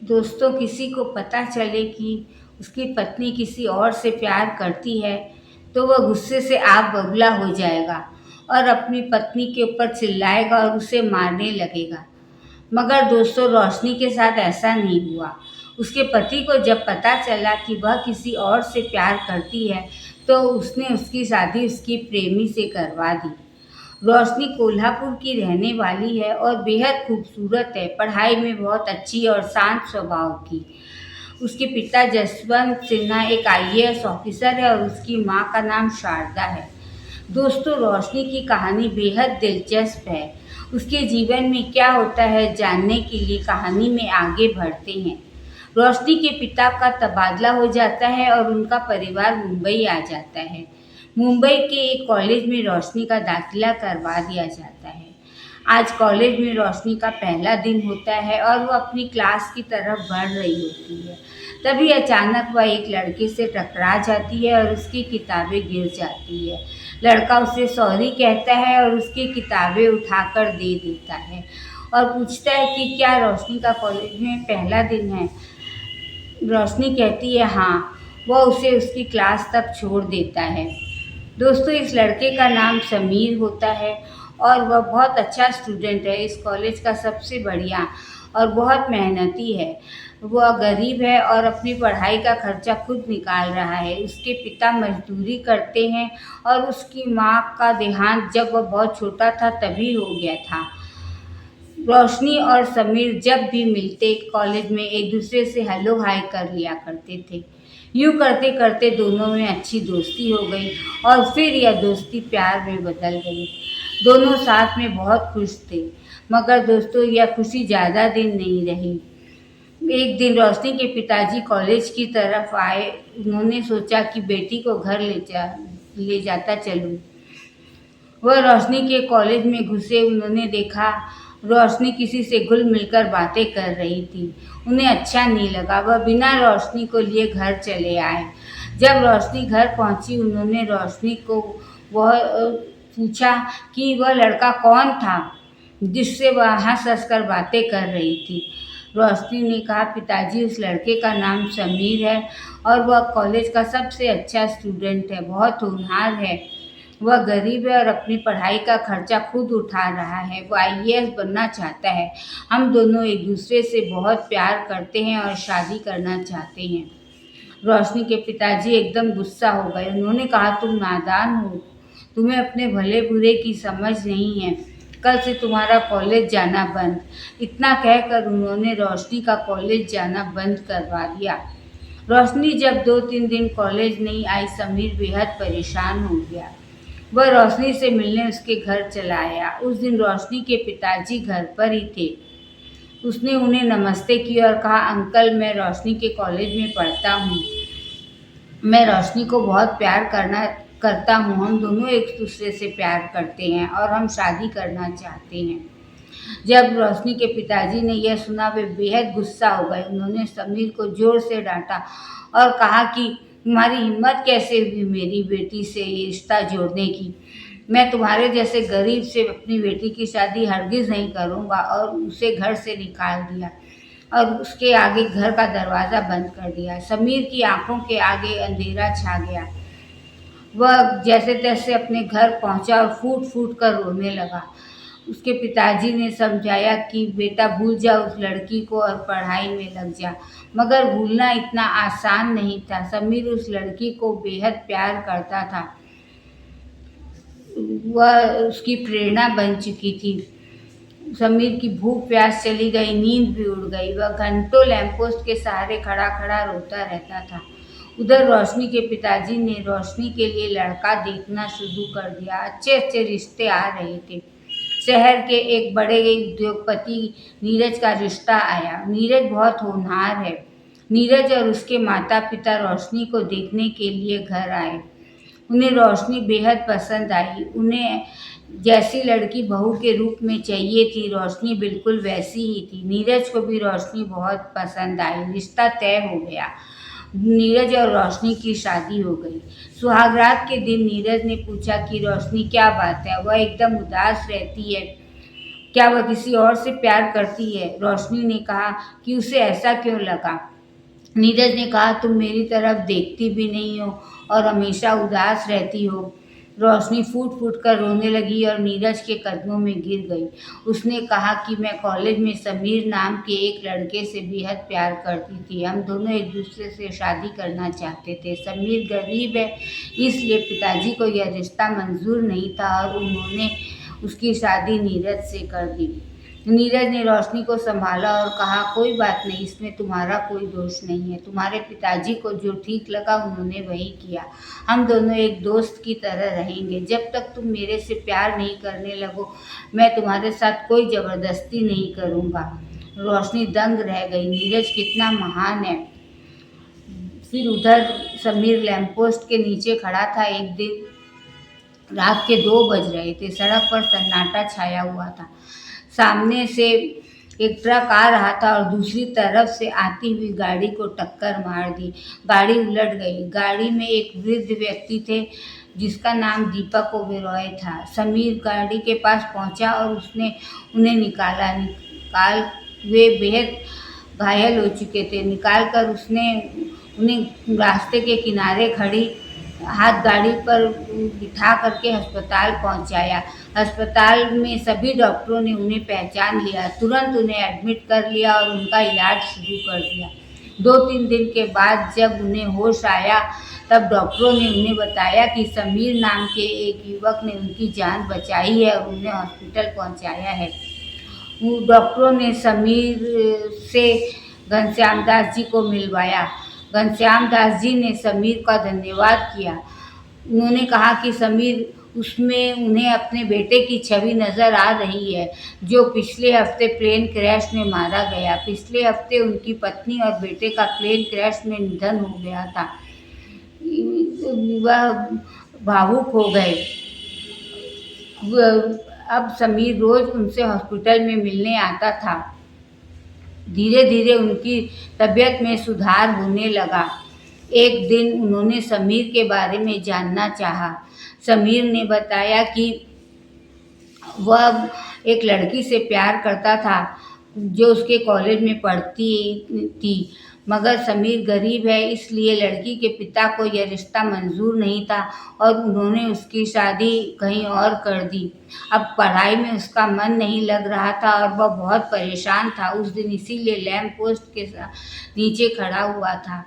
दोस्तों, किसी को पता चले कि उसकी पत्नी किसी और से प्यार करती है, तो वह गुस्से से आग बबूला हो जाएगा और अपनी पत्नी के ऊपर चिल्लाएगा और उसे मारने लगेगा। मगर दोस्तों, रोशनी के साथ ऐसा नहीं हुआ। उसके पति को जब पता चला कि वह किसी और से प्यार करती है, तो उसने उसकी शादी उसकी प्रेमी से करवा दी। रोशनी कोल्हापुर की रहने वाली है और बेहद खूबसूरत है, पढ़ाई में बहुत अच्छी और शांत स्वभाव की। उसके पिता जसवंत सिन्हा एक आईएएस ऑफिसर है और उसकी माँ का नाम शारदा है। दोस्तों, रोशनी की कहानी बेहद दिलचस्प है। उसके जीवन में क्या होता है जानने के लिए कहानी में आगे बढ़ते हैं। रोशनी के पिता का तबादला हो जाता है और उनका परिवार मुंबई आ जाता है। मुंबई के एक कॉलेज में रोशनी का दाखिला करवा दिया जाता है। आज कॉलेज में रोशनी का पहला दिन होता है और वह अपनी क्लास की तरफ बढ़ रही होती है। तभी अचानक वह एक लड़के से टकरा जाती है और उसकी किताबें गिर जाती है। लड़का उसे सॉरी कहता है और उसकी किताबें उठाकर दे देता है और पूछता है कि क्या रोशनी का कॉलेज में पहला दिन है। रोशनी कहती है हाँ। वह उसे उसकी क्लास तक छोड़ देता है। दोस्तों, इस लड़के का नाम समीर होता है और वह बहुत अच्छा स्टूडेंट है, इस कॉलेज का सबसे बढ़िया और बहुत मेहनती है। वह गरीब है और अपनी पढ़ाई का खर्चा खुद निकाल रहा है। उसके पिता मजदूरी करते हैं और उसकी माँ का देहांत जब वह बहुत छोटा था तभी हो गया था। रोशनी और समीर जब भी मिलते कॉलेज में एक दूसरे से हेलो हाय कर लिया करते थे। यूँ करते करते दोनों में अच्छी दोस्ती हो गई और फिर यह दोस्ती प्यार में बदल गई। दोनों साथ में बहुत खुश थे। मगर दोस्तों, यह खुशी ज़्यादा दिन नहीं रही। एक दिन रोशनी के पिताजी कॉलेज की तरफ आए। उन्होंने सोचा कि बेटी को घर ले जाता चलूं। वह रोशनी के कॉलेज में घुसे। उन्होंने देखा रोशनी किसी से घुल मिलकर बातें कर रही थी। उन्हें अच्छा नहीं लगा। वह बिना रोशनी को लिए घर चले आए। जब रोशनी घर पहुंची, उन्होंने रोशनी को वह पूछा कि वह लड़का कौन था जिससे वह हंस हंस कर बातें कर रही थी। रोशनी ने कहा, पिताजी, उस लड़के का नाम समीर है और वह कॉलेज का सबसे अच्छा स्टूडेंट है, बहुत होनहार है। वह गरीब है और अपनी पढ़ाई का खर्चा खुद उठा रहा है। वो आईएएस बनना चाहता है। हम दोनों एक दूसरे से बहुत प्यार करते हैं और शादी करना चाहते हैं। रोशनी के पिताजी एकदम गुस्सा हो गए। उन्होंने कहा, तुम नादान हो, तुम्हें अपने भले बुरे की समझ नहीं है। कल से तुम्हारा कॉलेज जाना बंद। इतना कहकर उन्होंने रोशनी का कॉलेज जाना बंद करवा दिया। रोशनी जब 2-3 दिन कॉलेज नहीं आई, समीर बेहद परेशान हो गया। वह रोशनी से मिलने उसके घर चला आया। उस दिन रोशनी के पिताजी घर पर ही थे। उसने उन्हें नमस्ते किया और कहा, अंकल, मैं रोशनी के कॉलेज में पढ़ता हूँ। मैं रोशनी को बहुत प्यार करता हूँ। हम दोनों एक दूसरे से प्यार करते हैं और हम शादी करना चाहते हैं। जब रोशनी के पिताजी ने यह सुना, वे बेहद गुस्सा हो गए। उन्होंने समीर को जोर से डांटा और कहा कि तुम्हारी हिम्मत कैसे हुई मेरी बेटी से ये रिश्ता जोड़ने की। मैं तुम्हारे जैसे गरीब से अपनी बेटी की शादी हरगिज़ नहीं करूँगा। और उसे घर से निकाल दिया और उसके आगे घर का दरवाज़ा बंद कर दिया। समीर की आंखों के आगे अंधेरा छा गया। वह जैसे तैसे अपने घर पहुंचा और फूट फूट कर रोने लगा। उसके पिताजी ने समझाया कि बेटा, भूल जा उस लड़की को और पढ़ाई में लग जा। मगर भूलना इतना आसान नहीं था। समीर उस लड़की को बेहद प्यार करता था। वह उसकी प्रेरणा बन चुकी थी। समीर की भूख प्यास चली गई, नींद भी उड़ गई। वह घंटों लैंपपोस्ट के सहारे खड़ा खड़ा रोता रहता था। उधर रोशनी के पिताजी ने रोशनी के लिए लड़का देखना शुरू कर दिया। अच्छे अच्छे रिश्ते आ रहे थे। शहर के एक बड़े उद्योगपति नीरज का रिश्ता आया। नीरज बहुत होनहार है। नीरज और उसके माता पिता रोशनी को देखने के लिए घर आए। उन्हें रोशनी बेहद पसंद आई। उन्हें जैसी लड़की बहू के रूप में चाहिए थी, रोशनी बिल्कुल वैसी ही थी। नीरज को भी रोशनी बहुत पसंद आई। रिश्ता तय हो गया। नीरज और रोशनी की शादी हो गई। सुहागरात के दिन नीरज ने पूछा कि रोशनी, क्या बात है? वह एकदम उदास रहती है। क्या वह किसी और से प्यार करती है? रोशनी ने कहा कि उसे ऐसा क्यों लगा? नीरज ने कहा, तुम मेरी तरफ देखती भी नहीं हो और हमेशा उदास रहती हो। रोशनी फूट फूट कर रोने लगी और नीरज के कदमों में गिर गई। उसने कहा कि मैं कॉलेज में समीर नाम के एक लड़के से बेहद प्यार करती थी। हम दोनों एक दूसरे से शादी करना चाहते थे। समीर गरीब है, इसलिए पिताजी को यह रिश्ता मंजूर नहीं था और उन्होंने उसकी शादी नीरज से कर दी। नीरज ने रोशनी को संभाला और कहा, कोई बात नहीं, इसमें तुम्हारा कोई दोष नहीं है। तुम्हारे पिताजी को जो ठीक लगा उन्होंने वही किया। हम दोनों एक दोस्त की तरह रहेंगे। जब तक तुम मेरे से प्यार नहीं करने लगो, मैं तुम्हारे साथ कोई जबरदस्ती नहीं करूँगा। रोशनी दंग रह गई। नीरज कितना महान है। फिर उधर समीर लैंपपोस्ट के नीचे खड़ा था। एक दिन रात के 2 बज रहे थे। सड़क पर सन्नाटा छाया हुआ था। सामने से एक ट्रक आ रहा था और दूसरी तरफ से आती हुई गाड़ी को टक्कर मार दी। गाड़ी उलट गई। गाड़ी में एक वृद्ध व्यक्ति थे जिसका नाम दीपक ओबेरॉय था। समीर गाड़ी के पास पहुंचा और उसने उन्हें निकाल वे बेहद घायल हो चुके थे। निकाल कर उसने उन्हें रास्ते के किनारे खड़ी हाथ गाड़ी पर बिठा करके अस्पताल पहुंचाया। अस्पताल में सभी डॉक्टरों ने उन्हें पहचान लिया। तुरंत उन्हें एडमिट कर लिया और उनका इलाज शुरू कर दिया। 2-3 दिन के बाद जब उन्हें होश आया, तब डॉक्टरों ने उन्हें बताया कि समीर नाम के एक युवक ने उनकी जान बचाई है और उन्हें हॉस्पिटल पहुंचाया है। डॉक्टरों ने समीर से घनश्याम दास जी को मिलवाया। घनश्याम दास जी ने समीर का धन्यवाद किया। उन्होंने कहा कि समीर उसमें उन्हें अपने बेटे की छवि नज़र आ रही है, जो पिछले हफ्ते प्लेन क्रैश में मारा गया। पिछले हफ्ते उनकी पत्नी और बेटे का प्लेन क्रैश में निधन हो गया था। वह भावुक हो गए। अब समीर रोज उनसे हॉस्पिटल में मिलने आता था। धीरे धीरे उनकी तबीयत में सुधार होने लगा। एक दिन उन्होंने समीर के बारे में जानना चाहा। समीर ने बताया कि वह एक लड़की से प्यार करता था जो उसके कॉलेज में पढ़ती थी, मगर समीर गरीब है, इसलिए लड़की के पिता को यह रिश्ता मंजूर नहीं था और उन्होंने उसकी शादी कहीं और कर दी। अब पढ़ाई में उसका मन नहीं लग रहा था और वह बहुत परेशान था। उस दिन इसीलिए लैंप पोस्ट के नीचे खड़ा हुआ था।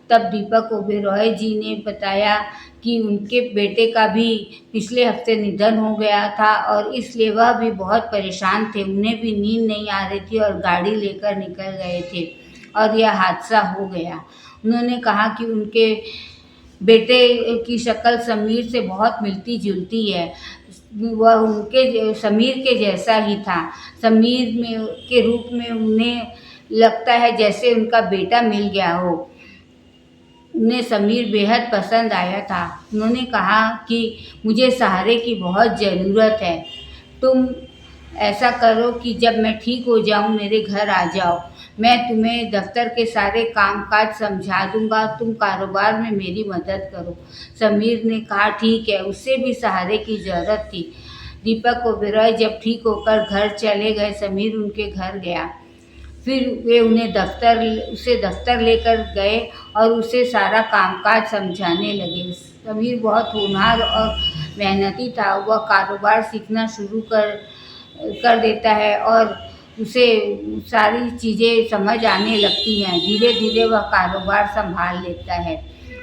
तब दीपक ओबेरॉय जी ने बताया कि उनके बेटे का भी पिछले हफ्ते निधन हो गया था और इसलिए वह भी बहुत परेशान थे। उन्हें भी नींद नहीं आ रही थी और गाड़ी लेकर निकल गए थे और यह हादसा हो गया। उन्होंने कहा कि उनके बेटे की शक्ल समीर से बहुत मिलती जुलती है। वह उनके समीर के जैसा ही था। समीर में के रूप में उन्हें लगता है जैसे उनका बेटा मिल गया हो। उन्हें समीर बेहद पसंद आया था। उन्होंने कहा कि मुझे सहारे की बहुत ज़रूरत है। तुम ऐसा करो कि जब मैं ठीक हो जाऊं मेरे घर आ जाओ। मैं तुम्हें दफ्तर के सारे कामकाज समझा दूंगा। तुम कारोबार में मेरी मदद करो। समीर ने कहा, ठीक है। उसे भी सहारे की ज़रूरत थी। दीपक ओबेरॉय जब ठीक होकर घर चले गए, समीर उनके घर गया। फिर वे उसे दफ्तर लेकर गए और उसे सारा कामकाज समझाने लगे। समीर बहुत होनहार और मेहनती था। वह कारोबार सीखना शुरू कर देता है और उसे सारी चीज़ें समझ आने लगती हैं। धीरे धीरे वह कारोबार संभाल लेता है।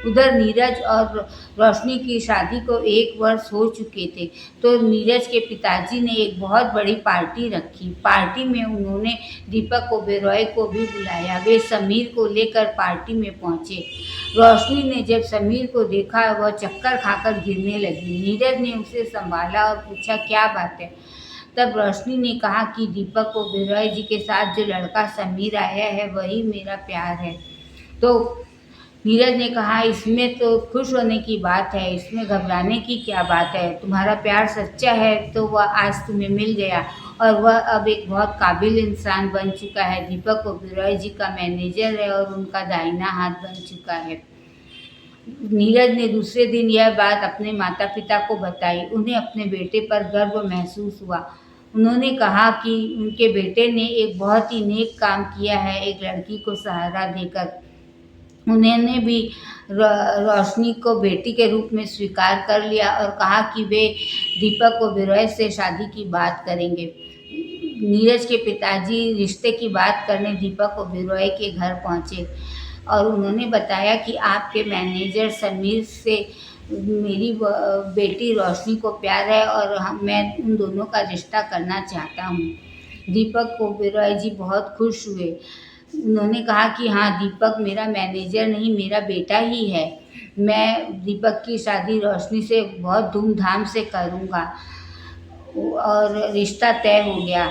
उधर नीरज और रोशनी की शादी को 1 वर्ष हो चुके थे, तो नीरज के पिताजी ने एक बहुत बड़ी पार्टी रखी। पार्टी में उन्होंने दीपक ओबेरॉय को भी बुलाया। वे समीर को लेकर पार्टी में पहुंचे। रोशनी ने जब समीर को देखा, वह चक्कर खाकर गिरने लगी। नीरज ने उसे संभाला और पूछा, क्या बात है? तब रोशनी ने कहा कि दीपक ओबेरॉय जी के साथ जो लड़का समीर आया है वही मेरा प्यार है। तो नीरज ने कहा, इसमें तो खुश होने की बात है, इसमें घबराने की क्या बात है? तुम्हारा प्यार सच्चा है तो वह आज तुम्हें मिल गया और वह अब एक बहुत काबिल इंसान बन चुका है। दीपक ओबेरॉय जी का मैनेजर है और उनका दाहिना हाथ बन चुका है। नीरज ने दूसरे दिन यह बात अपने माता पिता को बताई। उन्हें अपने बेटे पर गर्व महसूस हुआ। उन्होंने कहा कि उनके बेटे ने एक बहुत ही नेक काम किया है, एक लड़की को सहारा देकर। उन्होंने भी रोशनी को बेटी के रूप में स्वीकार कर लिया और कहा कि वे दीपक ओबेरॉय से शादी की बात करेंगे। नीरज के पिताजी रिश्ते की बात करने दीपक ओबेरॉय के घर पहुंचे और उन्होंने बताया कि आपके मैनेजर समीर से मेरी बेटी रोशनी को प्यार है और मैं उन दोनों का रिश्ता करना चाहता हूँ। दीपक ओबेरॉय जी बहुत खुश हुए। उन्होंने कहा कि हाँ, दीपक मेरा मैनेजर नहीं, मेरा बेटा ही है। मैं दीपक की शादी रोशनी से बहुत धूमधाम से करूँगा और रिश्ता तय हो गया।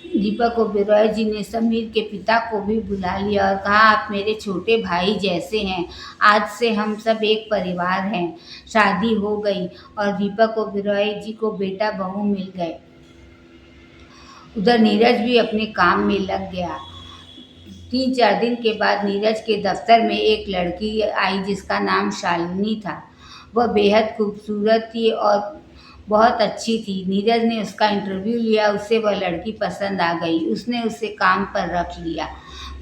दीपक ओबेरॉय जी ने समीर के पिता को भी बुला लिया और कहा, आप मेरे छोटे भाई जैसे हैं, आज से हम सब एक परिवार हैं। शादी हो गई और दीपक ओबेरॉय जी को बेटा बहू मिल गए। उधर नीरज भी अपने काम में लग गया। 3-4 दिन के बाद नीरज के दफ्तर में एक लड़की आई जिसका नाम शालिनी था। वह बेहद खूबसूरत थी और बहुत अच्छी थी। नीरज ने उसका इंटरव्यू लिया, उसे वह लड़की पसंद आ गई। उसने उसे काम पर रख लिया।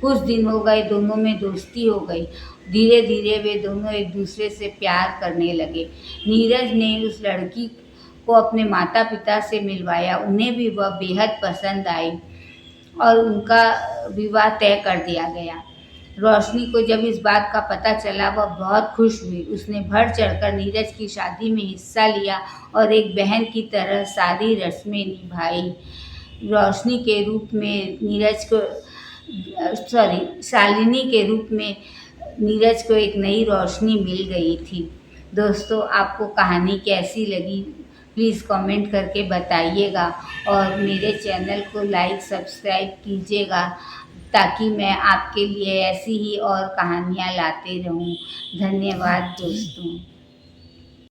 कुछ दिन हो गए, दोनों में दोस्ती हो गई। धीरे धीरे वे दोनों एक दूसरे से प्यार करने लगे। नीरज ने उस लड़की को अपने माता पिता से मिलवाया, उन्हें भी वह बेहद पसंद आई और उनका विवाह तय कर दिया गया। रोशनी को जब इस बात का पता चला वह बहुत खुश हुई। उसने बढ़ चढ़कर नीरज की शादी में हिस्सा लिया और एक बहन की तरह सारी रस्में निभाई। रोशनी के रूप में नीरज को शालिनी के रूप में नीरज को एक नई रोशनी मिल गई थी। दोस्तों, आपको कहानी कैसी लगी प्लीज़ कमेंट करके बताइएगा और मेरे चैनल को लाइक सब्सक्राइब कीजिएगा ताकि मैं आपके लिए ऐसी ही और कहानियाँ लाते रहूं। धन्यवाद दोस्तों।